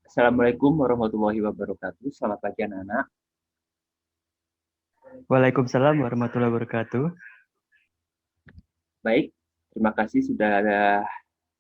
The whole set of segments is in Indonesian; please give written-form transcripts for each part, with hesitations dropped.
Assalamualaikum warahmatullahi wabarakatuh. Selamat pagi anak-anak. Waalaikumsalam warahmatullahi wabarakatuh. Baik, terima kasih sudah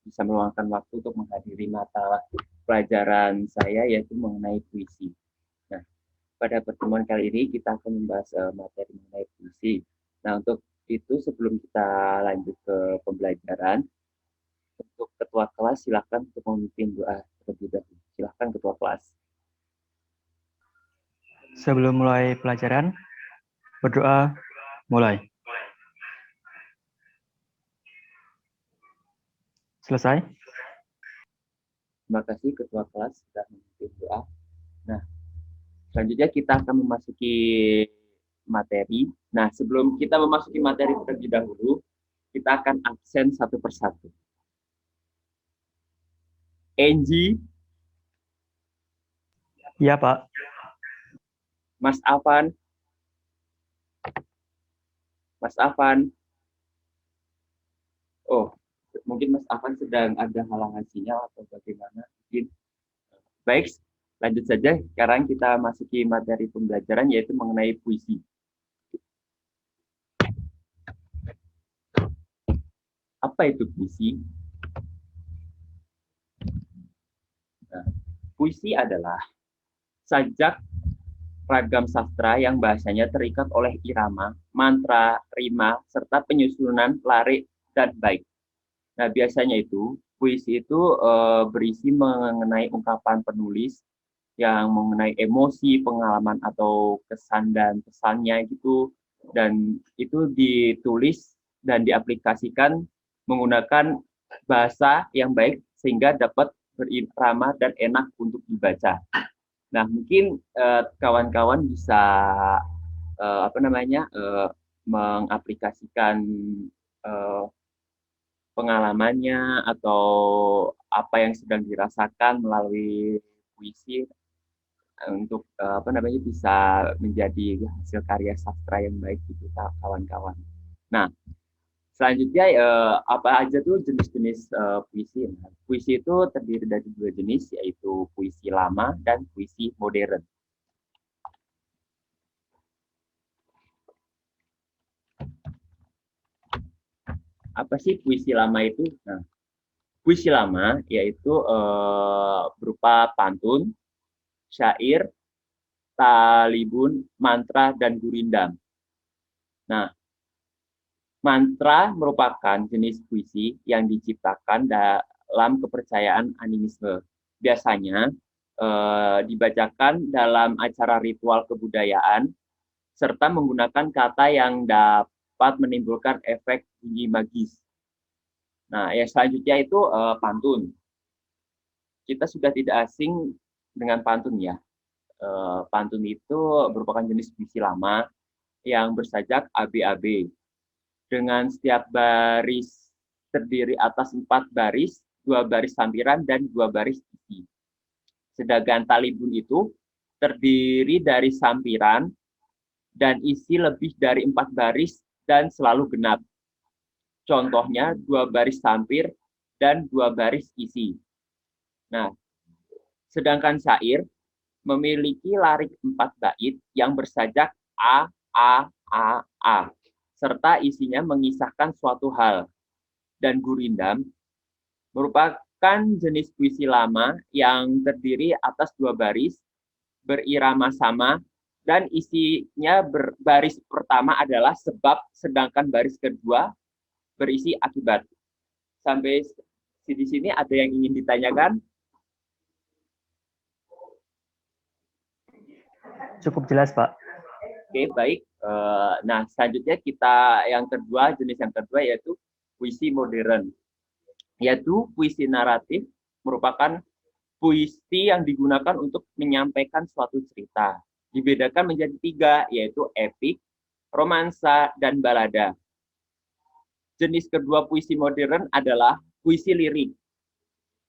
bisa meluangkan waktu untuk menghadiri mata pelajaran saya yaitu mengenai puisi. Nah, pada pertemuan kali ini kita akan membahas materi mengenai puisi. Nah, untuk itu sebelum kita lanjut ke pembelajaran, untuk ketua kelas silakan untuk memimpin doa terlebih dahulu. Silakan ketua kelas. Sebelum mulai pelajaran, berdoa mulai. Selesai? Terima kasih ketua kelas sudah memimpin doa. Nah, selanjutnya kita akan memasuki materi. Nah, sebelum kita memasuki materi terlebih dahulu, kita akan absen satu persatu. Angie, Iya, Pak. Mas Afan, Mas Afan. Oh, mungkin Mas Afan sedang ada halangan sinyal atau bagaimana? Mungkin. Baik, lanjut saja. Sekarang kita masuki materi pembelajaran yaitu mengenai puisi. Apa itu puisi? Nah, puisi adalah sajak ragam sastra yang bahasanya terikat oleh irama, mantra, rima, serta penyusunan larik dan bait. Nah, biasanya itu puisi itu berisi mengenai ungkapan penulis yang mengenai emosi, pengalaman atau kesan dan pesannya gitu, dan itu ditulis dan diaplikasikan menggunakan bahasa yang baik sehingga dapat berirama dan enak untuk dibaca. Nah, mungkin kawan-kawan bisa mengaplikasikan uh, pengalamannya atau apa yang sedang dirasakan melalui puisi untuk bisa menjadi hasil karya sastra yang baik gitu kawan-kawan. Nah, selanjutnya apa aja tuh jenis-jenis puisi? Nah, puisi itu terdiri dari dua jenis yaitu puisi lama dan puisi modern. Apa sih puisi lama itu? Nah, puisi lama yaitu berupa pantun, syair, talibun, mantra, dan gurindam. Nah, mantra merupakan jenis puisi yang diciptakan dalam kepercayaan animisme. Biasanya dibacakan dalam acara ritual kebudayaan serta menggunakan kata yang dapat menimbulkan efek bunyi magis. Nah, yang selanjutnya itu pantun. Kita sudah tidak asing dengan pantun ya. Pantun itu merupakan jenis puisi lama yang bersajak ABAB. Dengan setiap baris terdiri atas 4 baris, 2 baris sampiran, dan 2 baris isi. Sedangkan talibun itu terdiri dari sampiran dan isi lebih dari 4 baris dan selalu genap. Contohnya 2 baris sampir dan 2 baris isi. Nah, sedangkan syair memiliki larik 4 bait yang bersajak A, A, A, A, serta isinya mengisahkan suatu hal. Dan gurindam merupakan jenis puisi lama yang terdiri atas 2 baris, berirama sama, dan isinya baris pertama adalah sebab, sedangkan baris kedua berisi akibat. Sampai di sini ada yang ingin ditanyakan? Cukup jelas, Pak. Oke, baik. Nah, selanjutnya kita jenis yang kedua yaitu puisi modern. Yaitu puisi naratif merupakan puisi yang digunakan untuk menyampaikan suatu cerita. Dibedakan menjadi 3, yaitu epik, romansa, dan balada. Jenis kedua puisi modern adalah puisi lirik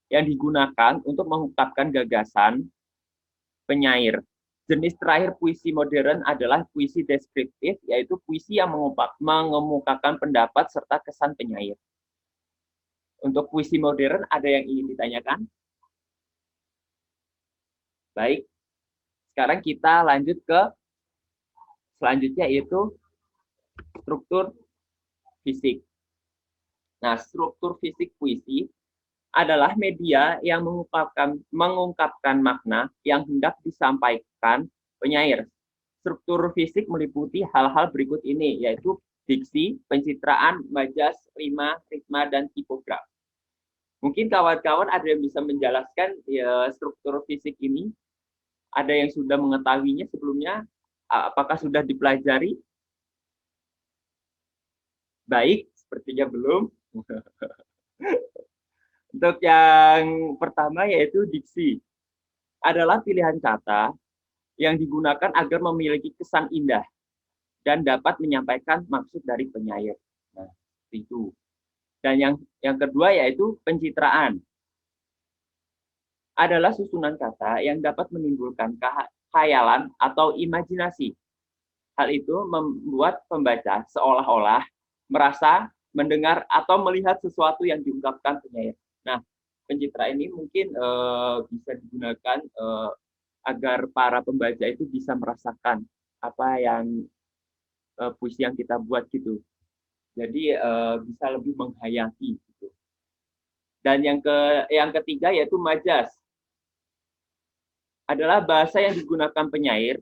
yang digunakan untuk mengungkapkan gagasan penyair. Jenis terakhir puisi modern adalah puisi deskriptif, yaitu puisi yang mengemukakan pendapat serta kesan penyair. Untuk puisi modern, ada yang ingin ditanyakan? Baik, sekarang kita lanjut ke selanjutnya, yaitu struktur fisik. Nah, struktur fisik puisi adalah media yang mengungkapkan makna yang hendak disampaikan penyair. Struktur fisik meliputi hal-hal berikut ini, yaitu diksi, pencitraan, majas, rima, ritma, dan tipograf. Mungkin kawan-kawan ada yang bisa menjelaskan ya, struktur fisik ini? Ada yang sudah mengetahuinya sebelumnya? Apakah sudah dipelajari? Baik, sepertinya belum. Untuk yang pertama yaitu diksi. Adalah pilihan kata yang digunakan agar memiliki kesan indah dan dapat menyampaikan maksud dari penyair. Nah, itu. Dan yang kedua yaitu pencitraan. Adalah susunan kata yang dapat menimbulkan khayalan atau imajinasi. Hal itu membuat pembaca seolah-olah merasa, mendengar, atau melihat sesuatu yang diungkapkan penyair. Nah, pencitraan ini mungkin bisa digunakan agar para pembaca itu bisa merasakan apa yang puisi yang kita buat gitu. Jadi bisa lebih menghayati gitu. Dan yang ketiga yaitu majas. Adalah bahasa yang digunakan penyair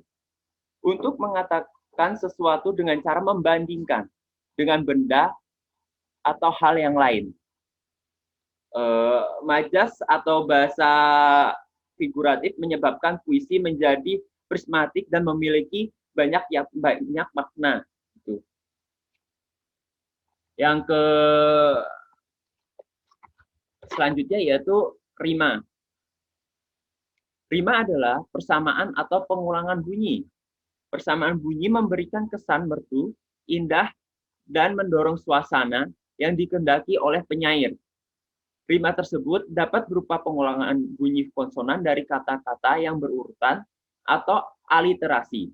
untuk mengatakan sesuatu dengan cara membandingkan dengan benda atau hal yang lain. Majas atau bahasa figuratif menyebabkan puisi menjadi prismatik dan memiliki banyak makna. Gitu. Yang selanjutnya yaitu rima. Rima adalah persamaan atau pengulangan bunyi. Persamaan bunyi memberikan kesan merdu, indah, dan mendorong suasana yang dikehendaki oleh penyair. Rima tersebut dapat berupa pengulangan bunyi konsonan dari kata-kata yang berurutan atau aliterasi.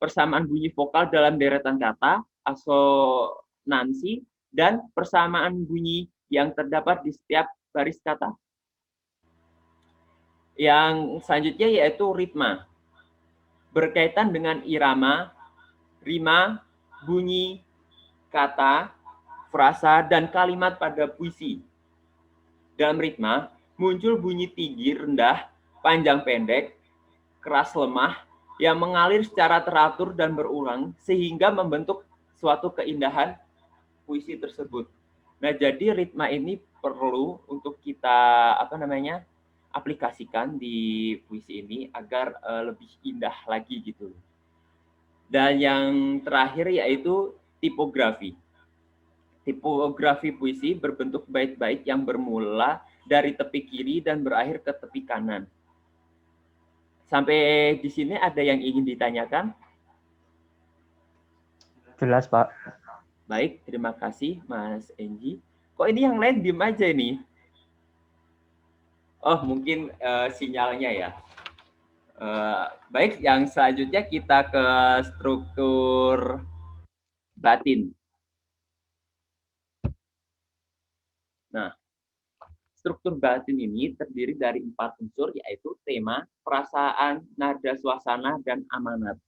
Persamaan bunyi vokal dalam deretan kata, asonansi, dan persamaan bunyi yang terdapat di setiap baris kata. Yang selanjutnya yaitu ritma. Berkaitan dengan irama, rima, bunyi, kata, frasa, dan kalimat pada puisi. Dalam ritma, muncul bunyi tinggi, rendah, panjang pendek, keras lemah, yang mengalir secara teratur dan berulang, sehingga membentuk suatu keindahan puisi tersebut. Nah, jadi ritma ini perlu untuk kita aplikasikan di puisi ini agar lebih indah lagi gitu. Dan yang terakhir yaitu tipografi. Tipografi puisi berbentuk bait-bait yang bermula dari tepi kiri dan berakhir ke tepi kanan. Sampai di sini ada yang ingin ditanyakan? Jelas, Pak. Baik, terima kasih Mas Enji. Kok ini yang lain diem aja nih? Oh, mungkin sinyalnya ya. Baik, yang selanjutnya kita ke struktur batin. Nah, struktur batin ini terdiri dari 4 unsur, yaitu tema, perasaan, nada suasana, dan amanat.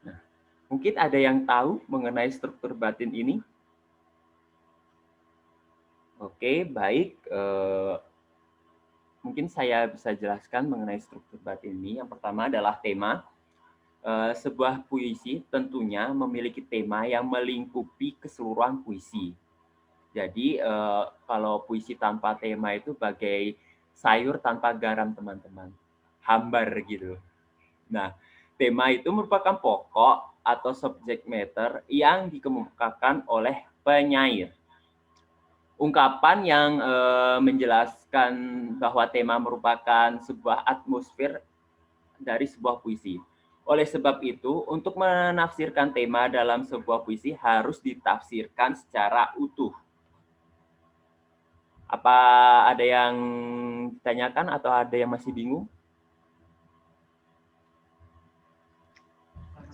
Nah, mungkin ada yang tahu mengenai struktur batin ini? Oke, baik. Mungkin saya bisa jelaskan mengenai struktur batin ini. Yang pertama adalah tema. Sebuah puisi tentunya memiliki tema yang melingkupi keseluruhan puisi. Jadi kalau puisi tanpa tema itu bagai sayur tanpa garam, teman-teman. Hambar gitu. Nah, tema itu merupakan pokok atau subject matter yang dikemukakan oleh penyair. Ungkapan yang menjelaskan bahwa tema merupakan sebuah atmosfer dari sebuah puisi. Oleh sebab itu, untuk menafsirkan tema dalam sebuah puisi harus ditafsirkan secara utuh. Apa ada yang ditanyakan atau ada yang masih bingung?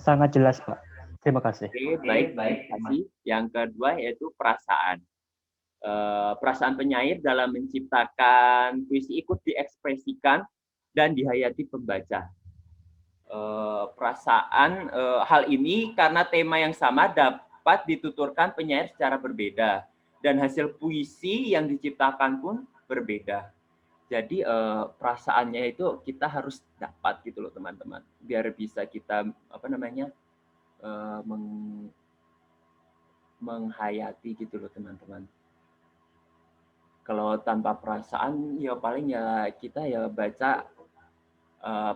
Sangat jelas, Pak. Terima kasih. Oke, baik. Terima kasih. Yang kedua yaitu perasaan. Perasaan penyair dalam menciptakan puisi ikut diekspresikan dan dihayati pembaca. Perasaan hal ini karena tema yang sama dapat dituturkan penyair secara berbeda dan hasil puisi yang diciptakan pun berbeda. Jadi perasaannya itu kita harus dapat gitu loh teman-teman, biar bisa kita menghayati gitu loh teman-teman. Kalau tanpa perasaan ya paling ya kita ya baca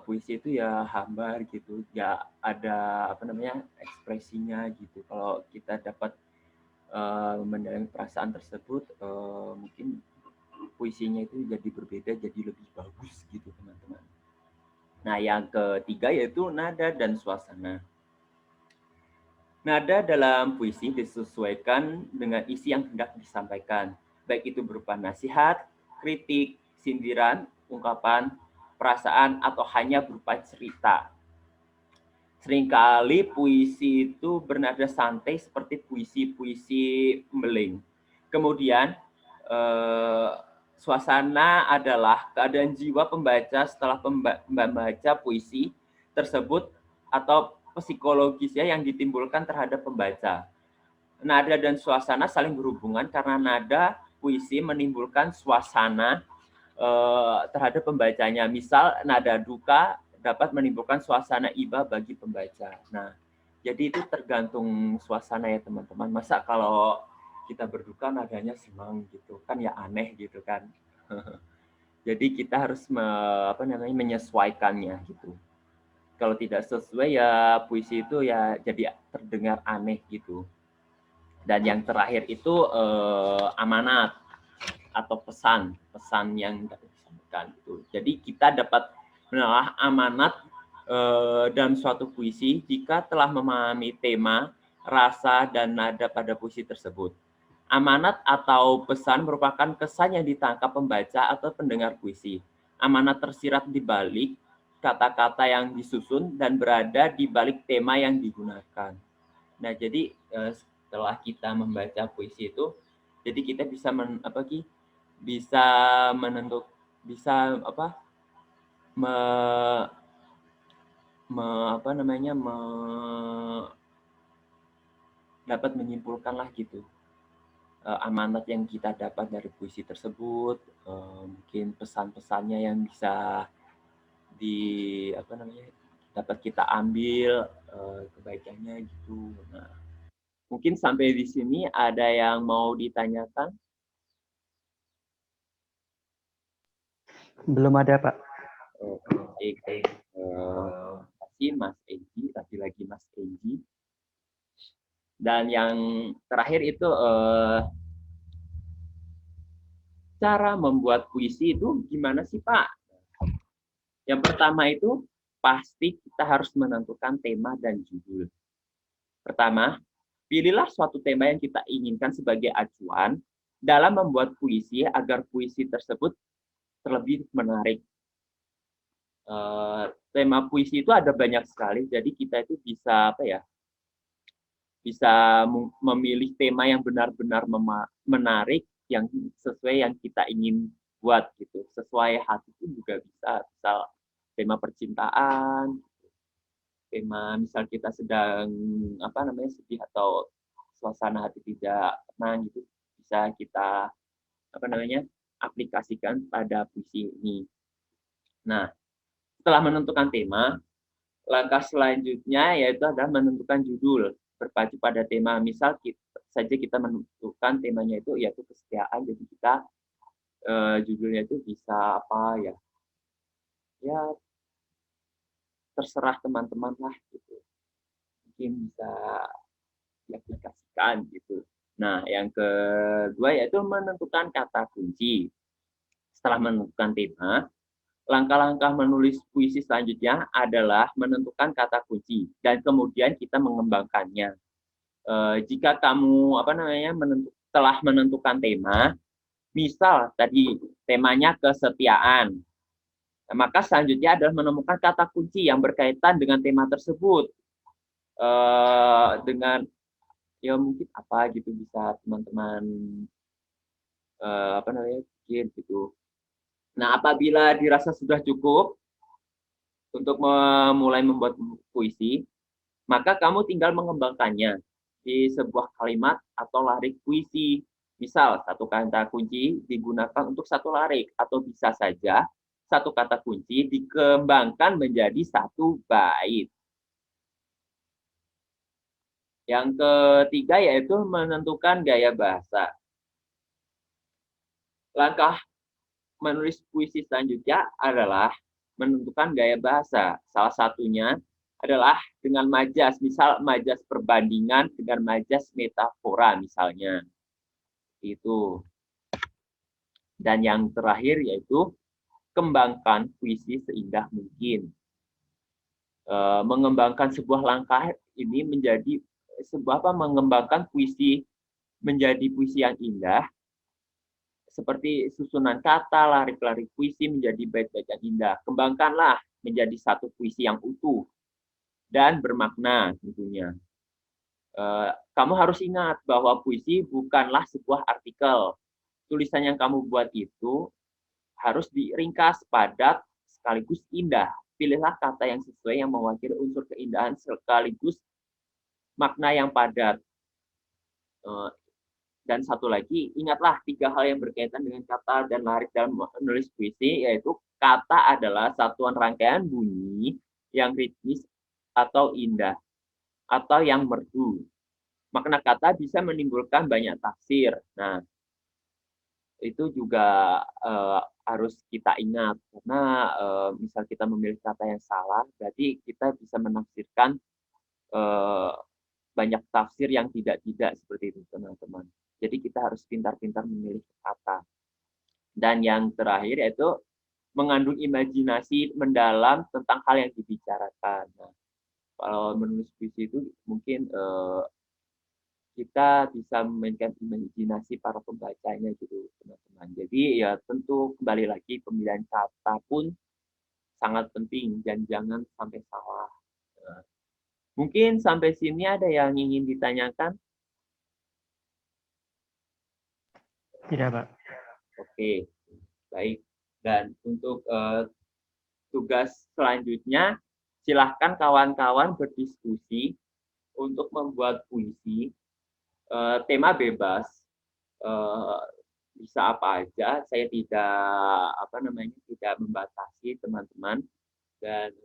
puisi itu ya hambar gitu, ya ada ekspresinya gitu. Kalau kita dapat mendalam perasaan tersebut, mungkin puisinya itu jadi berbeda, jadi lebih bagus gitu teman-teman. Nah yang ketiga yaitu nada dan suasana. Nada dalam puisi disesuaikan dengan isi yang hendak disampaikan, baik itu berupa nasihat, kritik, sindiran, ungkapan, perasaan, atau hanya berupa cerita. Seringkali puisi itu bernada santai seperti puisi-puisi Meling. Kemudian suasana adalah keadaan jiwa pembaca setelah membaca puisi tersebut atau psikologisnya yang ditimbulkan terhadap pembaca. Nada dan suasana saling berhubungan karena nada puisi menimbulkan suasana terhadap pembacanya. Misal nada duka dapat menimbulkan suasana iba bagi pembaca. Nah, jadi itu tergantung suasana ya teman-teman. Masa kalau kita berduka nadanya senang gitu kan ya aneh gitu kan. Jadi kita harus menyesuaikannya gitu. Kalau tidak sesuai ya puisi itu ya jadi terdengar aneh gitu. Dan yang terakhir itu amanat atau pesan yang dapat disampaikan itu. Jadi kita dapat menelaah amanat dalam suatu puisi jika telah memahami tema, rasa, dan nada pada puisi tersebut. Amanat atau pesan merupakan kesan yang ditangkap pembaca atau pendengar puisi. Amanat tersirat di balik kata-kata yang disusun dan berada di balik tema yang digunakan. Nah, jadi setelah kita membaca puisi itu, jadi kita bisa bisa menentuk bisa apa me, me, apa namanya me, dapat menyimpulkan lah gitu amanat yang kita dapat dari puisi tersebut, mungkin pesan-pesannya yang bisa dapat kita ambil kebaikannya gitu. Nah, mungkin sampai di sini ada yang mau ditanyakan? Belum ada, Pak. Oke, terima kasih Mas Eji, lagi-lagi Mas Eji. Dan yang terakhir itu cara membuat puisi itu gimana sih Pak? Yang pertama itu pasti kita harus menentukan tema dan judul. Pertama, pilihlah suatu tema yang kita inginkan sebagai acuan dalam membuat puisi agar puisi tersebut terlebih menarik. Tema puisi itu ada banyak sekali, jadi kita itu bisa bisa memilih tema yang benar-benar menarik, yang sesuai yang kita ingin buat gitu. Sesuai hati pun juga bisa. Misal tema percintaan, tema misal kita sedang sedih atau suasana hati tidak tenang gitu, bisa kita aplikasikan pada puisi ini. Nah, setelah menentukan tema, langkah selanjutnya yaitu adalah menentukan judul berpacu pada tema. Misal kita menentukan temanya itu yaitu kesetiaan, jadi kita judulnya itu bisa apa ya? Ya terserah teman-teman lah gitu. Mungkin bisa diaplikasikan gitu. Nah, yang kedua yaitu menentukan kata kunci. Setelah menentukan tema, langkah-langkah menulis puisi selanjutnya adalah menentukan kata kunci dan kemudian kita mengembangkannya. Jika kamu telah menentukan tema, misal tadi temanya kesetiaan, maka selanjutnya adalah menemukan kata kunci yang berkaitan dengan tema tersebut. Dengan ya mungkin apa gitu bisa teman-teman bikin gitu. Nah, apabila dirasa sudah cukup, untuk memulai membuat puisi, maka kamu tinggal mengembangkannya di sebuah kalimat atau larik puisi. Misal, satu kata kunci digunakan untuk satu larik, atau bisa saja satu kata kunci dikembangkan menjadi satu bait. Yang ketiga yaitu menentukan gaya bahasa. Langkah menulis puisi selanjutnya adalah menentukan gaya bahasa. Salah satunya adalah dengan majas, misal majas perbandingan dengan majas metafora misalnya. Itu. Dan yang terakhir yaitu kembangkan puisi seindah mungkin. Mengembangkan sebuah langkah ini menjadi mengembangkan puisi menjadi puisi yang indah, seperti susunan kata, larik-larik puisi menjadi bait-bait yang indah. Kembangkanlah menjadi satu puisi yang utuh dan bermakna tentunya. Kamu harus ingat bahwa puisi bukanlah sebuah artikel. Tulisan yang kamu buat itu harus diringkas, padat, sekaligus indah. Pilihlah kata yang sesuai yang mewakili unsur keindahan sekaligus makna yang padat. Dan satu lagi, ingatlah 3 hal yang berkaitan dengan kata dan larik dalam menulis puisi, yaitu kata adalah satuan rangkaian bunyi yang ritmis atau indah, atau yang merdu. Makna kata bisa menimbulkan banyak tafsir. Nah, itu juga harus kita ingat, karena misal kita memilih kata yang salah, berarti kita bisa menafsirkan banyak tafsir yang tidak-tidak seperti itu, teman-teman. Jadi kita harus pintar-pintar memilih kata. Dan yang terakhir yaitu mengandung imajinasi mendalam tentang hal yang dibicarakan. Nah, kalau menulis puisi itu mungkin kita bisa memainkan imajinasi para pembacanya gitu, teman-teman. Jadi ya tentu kembali lagi pemilihan kata pun sangat penting dan jangan sampai salah. Nah, mungkin sampai sini ada yang ingin ditanyakan? Tidak, Pak. Oke, baik. Dan untuk tugas selanjutnya, silahkan kawan-kawan berdiskusi untuk membuat puisi. Tema bebas, bisa apa aja. Saya tidak membatasi teman-teman. Dan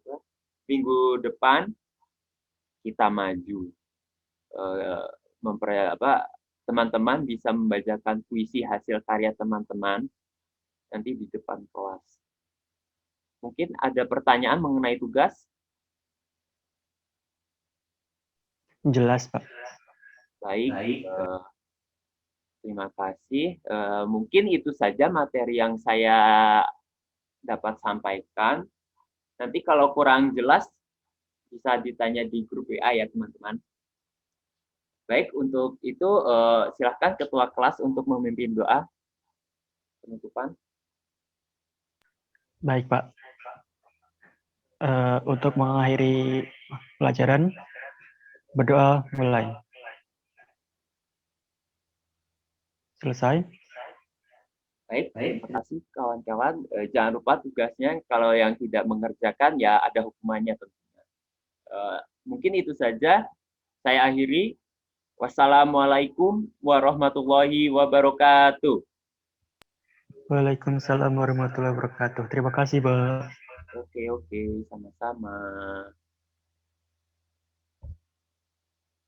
minggu depan kita maju. Teman-teman bisa membacakan puisi hasil karya teman-teman nanti di depan kelas. Mungkin ada pertanyaan mengenai tugas? Jelas, Pak. Baik. Terima kasih. Mungkin itu saja materi yang saya dapat sampaikan. Nanti kalau kurang jelas bisa ditanya di grup WA ya teman-teman. Baik, untuk itu silakan ketua kelas untuk memimpin doa penutupan. Baik, Pak. Untuk mengakhiri pelajaran, berdoa mulai. Selesai. Baik, terima kasih kawan-kawan. Jangan lupa tugasnya, kalau yang tidak mengerjakan ya ada hukumannya tentunya. Mungkin itu saja. Saya akhiri. Wassalamualaikum warahmatullahi wabarakatuh. Waalaikumsalam warahmatullahi wabarakatuh. Terima kasih, Pak. Oke, sama-sama.